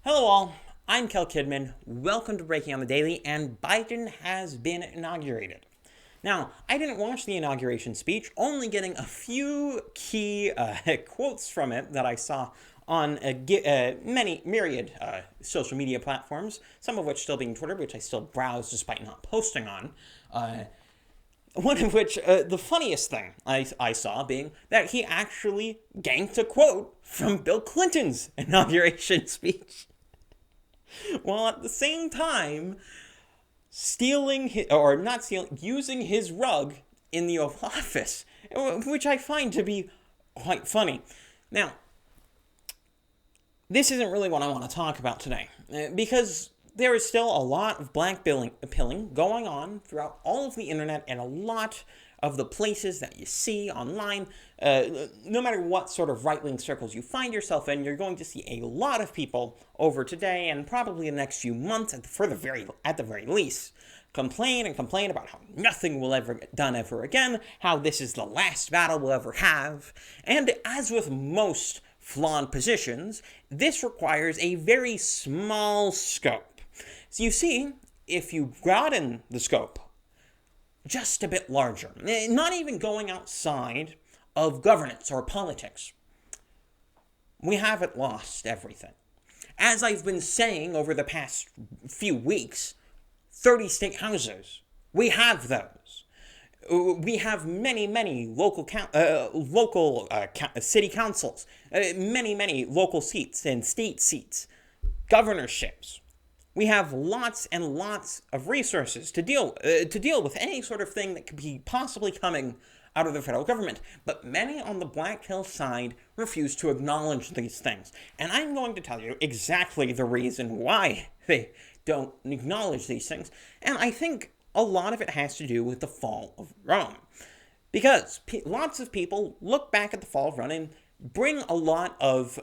Hello all, I'm Kel Kidman. Welcome to Breaking on the Daily, and Biden has been inaugurated. Now, I didn't watch the inauguration speech, only getting a few key quotes from it that I saw on many myriad social media platforms, some of which still being Twitter, which I still browse despite not posting on. One of which, the funniest thing I saw being that he actually ganked a quote from Bill Clinton's inauguration speech. While at the same time using his rug in the Oval Office, which I find to be quite funny. Now, this isn't really what I want to talk about today, because there is still a lot of blackpilling going on throughout all of the internet and a lot of the places that you see online. No matter what sort of right-wing circles you find yourself in, you're going to see a lot of people over today and probably the next few months, at the very least, complain about how nothing will ever get done ever again, how this is the last battle we'll ever have. And as with most flawed positions, this requires a very small scope. So you see, if you broaden the scope just a bit larger, not even going outside of governance or politics, we haven't lost everything. As I've been saying over the past few weeks, 30 state houses, we have those. We have many local city councils, many local seats and state seats, governorships. We have lots and lots of resources to deal with any sort of thing that could be possibly coming out of the federal government. But many on the Black Hill side refuse to acknowledge these things. And I'm going to tell you exactly the reason why they don't acknowledge these things. And I think a lot of it has to do with the fall of Rome. Because lots of people look back at the fall of Rome and bring a lot of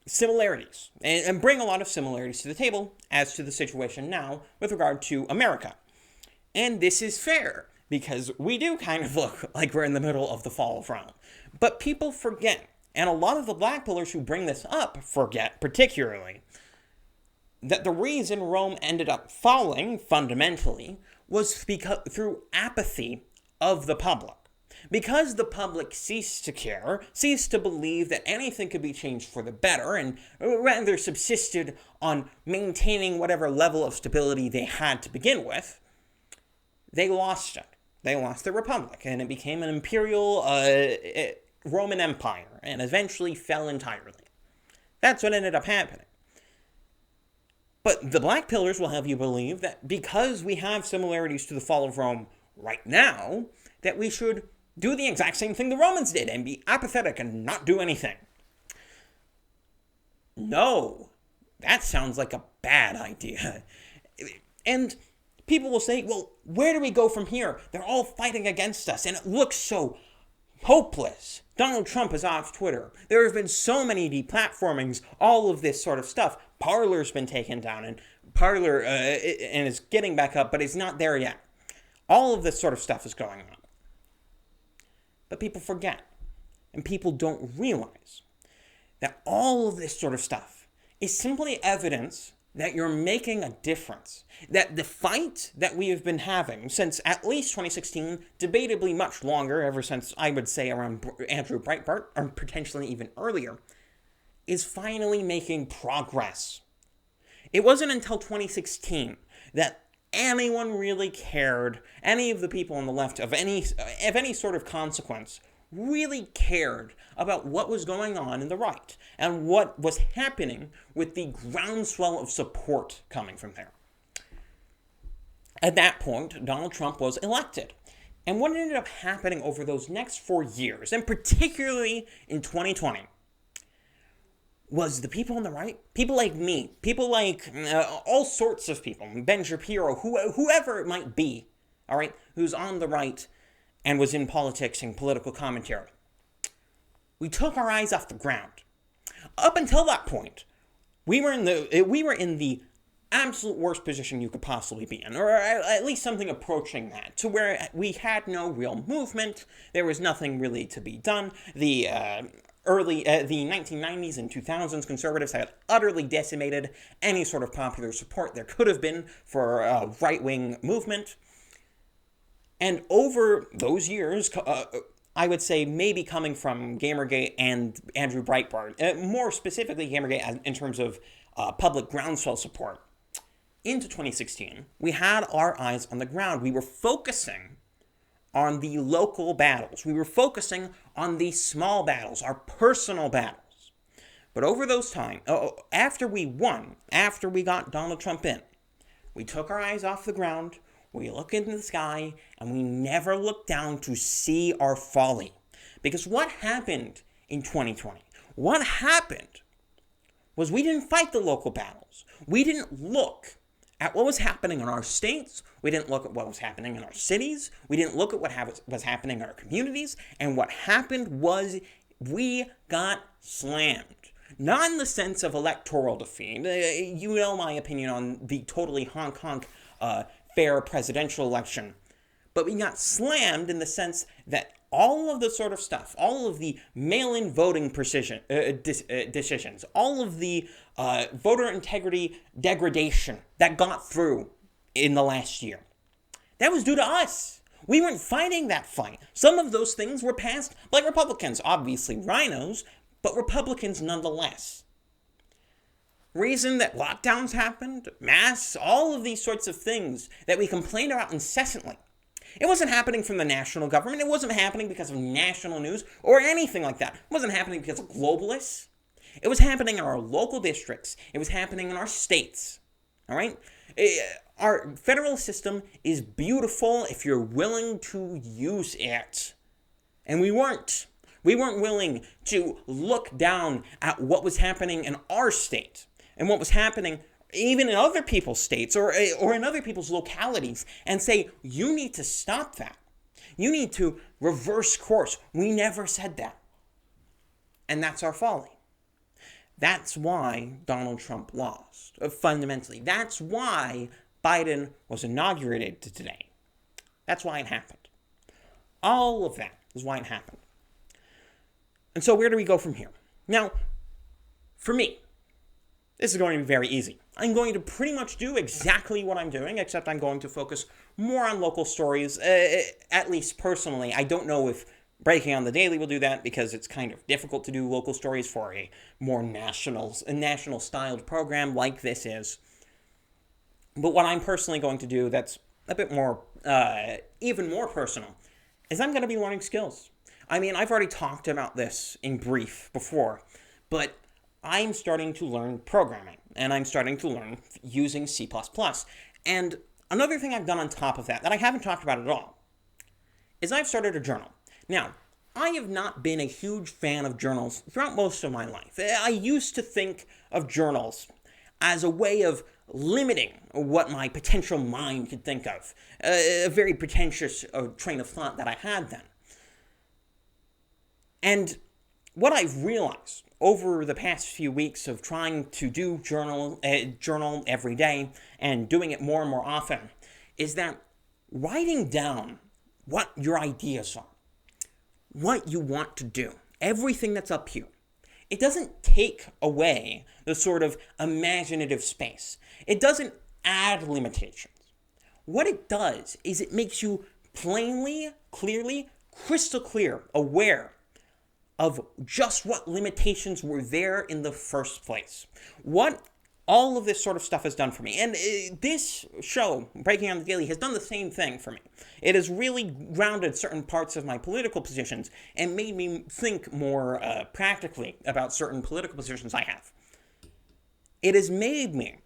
similarities, and bring a lot of similarities to the table as to the situation now with regard to America. And this is fair, because we do kind of look like we're in the middle of the fall of Rome. But people forget, and a lot of the black pillars who bring this up forget, particularly, that the reason Rome ended up falling, fundamentally, was through apathy of the public. Because the public ceased to care, ceased to believe that anything could be changed for the better, and rather subsisted on maintaining whatever level of stability they had to begin with, they lost it. They lost the republic, and it became an imperial Roman Empire, and eventually fell entirely. That's what ended up happening. But the Black Pillars will have you believe that because we have similarities to the fall of Rome right now, that we should do the exact same thing the Romans did and be apathetic and not do anything. No, that sounds like a bad idea. And people will say, well, where do we go from here? They're all fighting against us, and it looks so hopeless. Donald Trump is off Twitter. There have been so many deplatformings, all of this sort of stuff. Parler's been taken down, and Parler and is getting back up, but it's not there yet. All of this sort of stuff is going on. But people forget, and people don't realize that all of this sort of stuff is simply evidence that you're making a difference. That the fight that we have been having since at least 2016, debatably much longer, ever since I would say around Andrew Breitbart, or potentially even earlier, is finally making progress. It wasn't until 2016 that anyone really cared, any of the people on the left of any sort of consequence really cared about what was going on in the right and what was happening with the groundswell of support coming from there. At that point, Donald Trump was elected. And what ended up happening over those next 4 years, and particularly in 2020, was the people on the right, people like me, people like all sorts of people, Ben Shapiro, whoever it might be, all right, who's on the right and was in politics and political commentary. We took our eyes off the ground. Up until that point, we were in the absolute worst position you could possibly be in, or at least something approaching that, to where we had no real movement, there was nothing really to be done. The the 1990s and 2000s, conservatives had utterly decimated any sort of popular support there could have been for a right-wing movement. And over those years, I would say maybe coming from Gamergate and Andrew Breitbart, more specifically Gamergate in terms of public groundswell support, into 2016, we had our eyes on the ground. We were focusing on the local battles. We were focusing on the small battles, our personal battles. But over those times, after we won, after we got Donald Trump in, we took our eyes off the ground, we looked into the sky, and we never looked down to see our folly. Because what happened in 2020? What happened was we didn't fight the local battles. We didn't look at what was happening in our states. We didn't look at what was happening in our cities. We didn't look at what was happening in our communities. And what happened was we got slammed. Not in the sense of electoral defeat. You know my opinion on the totally honk-honk fair presidential election. But we got slammed in the sense that all of the sort of stuff, all of the mail-in voting decisions, all of the voter integrity degradation that got through in the last year, that was due to us. We weren't fighting that fight. Some of those things were passed by Republicans, obviously rhinos, but Republicans nonetheless. Reason that lockdowns happened, masks, all of these sorts of things that we complain about incessantly. It wasn't happening from the national government. It wasn't happening because of national news or anything like that. It wasn't happening because of globalists. It was happening in our local districts. It was happening in our states. All right? Our federal system is beautiful if you're willing to use it. And we weren't. We weren't willing to look down at what was happening in our state and what was happening even in other people's states or in other people's localities and say, you need to stop that. You need to reverse course. We never said that. And that's our folly. That's why Donald Trump lost, fundamentally. That's why Biden was inaugurated today. That's why it happened. All of that is why it happened. And so where do we go from here? Now, for me, this is going to be very easy. I'm going to pretty much do exactly what I'm doing, except I'm going to focus more on local stories, at least personally. I don't know if Breaking on the Daily will do that, because it's kind of difficult to do local stories for a more national-styled program like this is. But what I'm personally going to do that's a bit more, even more personal, is I'm going to be learning skills. I mean, I've already talked about this in brief before, but I'm starting to learn programming, and I'm starting to learn using C++. And another thing I've done on top of that I haven't talked about at all, is I've started a journal. Now, I have not been a huge fan of journals throughout most of my life. I used to think of journals as a way of limiting what my potential mind could think of. A very pretentious train of thought that I had then. And what I've realized over the past few weeks of trying to do journal every day and doing it more and more often is that writing down what your ideas are, what you want to do, everything that's up here, it doesn't take away the sort of imaginative space. It doesn't add limitations. What it does is it makes you plainly, clearly, crystal clear, aware of just what limitations were there in the first place. What all of this sort of stuff has done for me. And this show, Breaking on the Daily, has done the same thing for me. It has really grounded certain parts of my political positions and made me think more practically about certain political positions I have. It has made me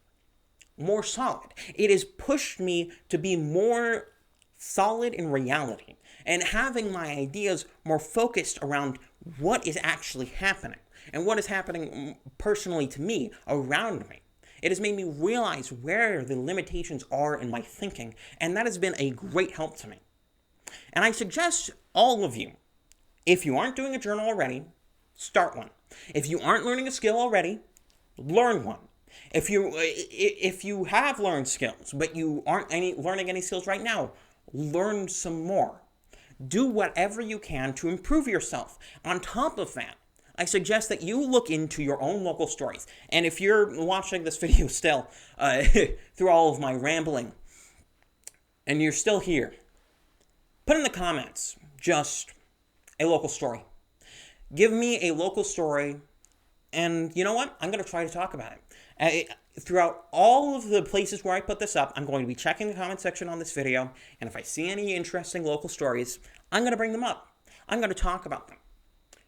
more solid. It has pushed me to be more solid in reality and having my ideas more focused around what is actually happening and what is happening personally to me, around me. It has made me realize where the limitations are in my thinking, and that has been a great help to me. And I suggest all of you, if you aren't doing a journal already, start one. If you aren't learning a skill already, learn one. If you have learned skills, but you aren't learning any skills right now, learn some more. Do whatever you can to improve yourself. On top of that, I suggest that you look into your own local stories. And if you're watching this video still, through all of my rambling, and you're still here, put in the comments just a local story. Give me a local story, and you know what? I'm going to try to talk about it. Throughout all of the places where I put this up, I'm going to be checking the comment section on this video, and if I see any interesting local stories, I'm going to bring them up. I'm going to talk about them.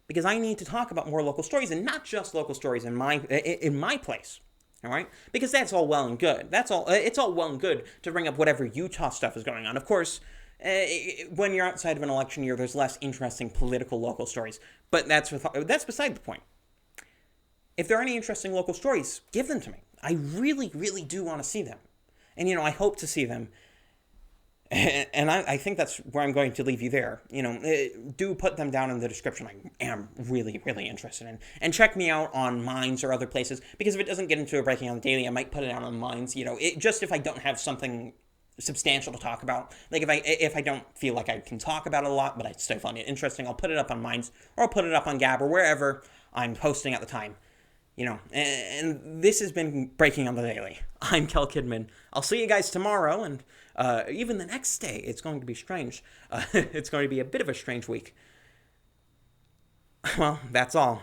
Because I need to talk about more local stories, and not just local stories in my place. All right? Because that's all well and good. It's all well and good to bring up whatever Utah stuff is going on. Of course, when you're outside of an election year, there's less interesting political local stories. But that's beside the point. If there are any interesting local stories, give them to me. I really, really do want to see them. And, I hope to see them. And I think that's where I'm going to leave you there. Do put them down in the description. I am really, really interested in. And check me out on Minds or other places. Because if it doesn't get into a Breaking on the Daily, I might put it out on Minds. Just if I don't have something substantial to talk about. Like if I don't feel like I can talk about it a lot, but I still find it interesting, I'll put it up on Minds. Or I'll put it up on Gab or wherever I'm posting at the time. And this has been Breaking on the Daily. I'm Kel Kidman. I'll see you guys tomorrow, and even the next day. It's going to be strange. It's going to be a bit of a strange week. Well, that's all.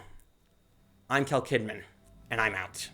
I'm Kel Kidman, and I'm out.